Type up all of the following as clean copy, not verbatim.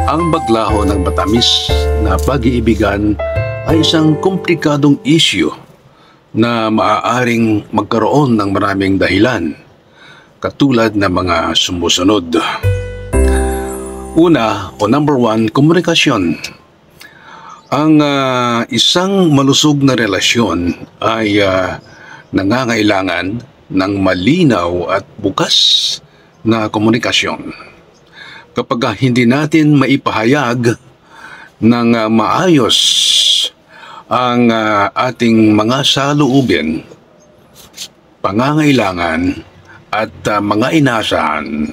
Ang baglaho ng matamis na pag-iibigan ay isang komplikadong issue na maaaring magkaroon ng maraming dahilan, katulad ng mga sumusunod. Una o number one, komunikasyon. Ang isang malusog na relasyon ay nangangailangan ng malinaw at bukas na komunikasyon. Kapag hindi natin maipahayag ng maayos ang ating mga saloobin, pangangailangan at mga inaasahan,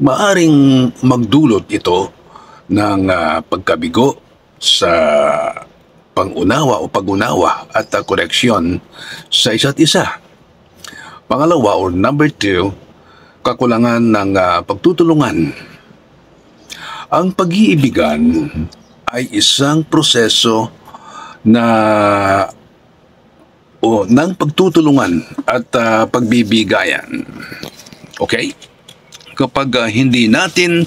maaring magdulot ito ng pagkabigo sa pangunawa o pag-unawa at koneksyon sa isa't isa. Pangalawa or number two, kakulangan ng pagtutulungan. Ang pag-iibigan ay isang proseso ng pagtutulungan at pagbibigayan. Okay? Kapag hindi natin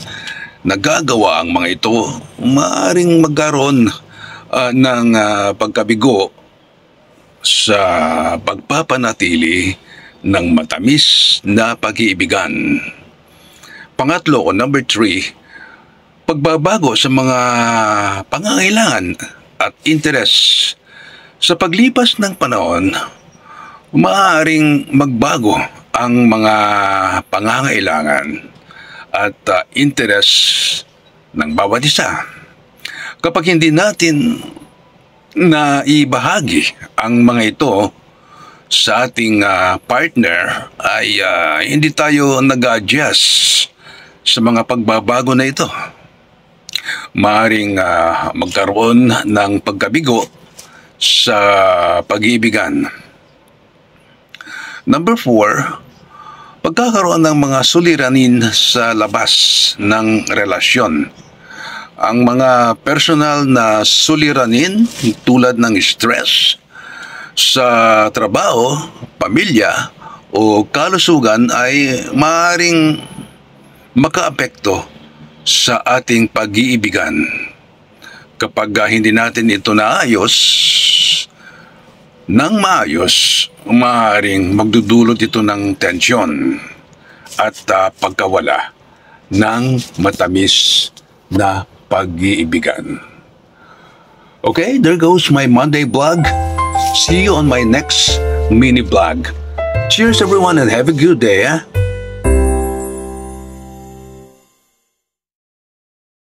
nagagawa ang mga ito, maaaring magkaroon ng pagkabigo sa pagpapanatili ng matamis na pag-iibigan. Pangatlo o number three, pagbabago sa mga pangangailangan at interes. Sa paglipas ng panahon, maaaring magbago ang mga pangangailangan at interes ng bawat isa. Kapag hindi natin na ibahagi ang mga ito sa ating partner, ay hindi tayo nag-adjust sa mga pagbabago na ito. Maaring magkaroon ng pagkabigo sa pag-iibigan. Number four, pagkakaroon ng mga suliranin sa labas ng relasyon. Ang mga personal na suliranin tulad ng stress sa trabaho, pamilya o kalusugan ay maaaring makaapekto sa ating pag-iibigan. Kapag hindi natin ito naayos ng maayos, maaaring magdudulot ito ng tensyon at pagkawala ng matamis na pag-iibigan. Okay, there goes my Monday vlog. See you on my next mini vlog. Cheers everyone and have a good day.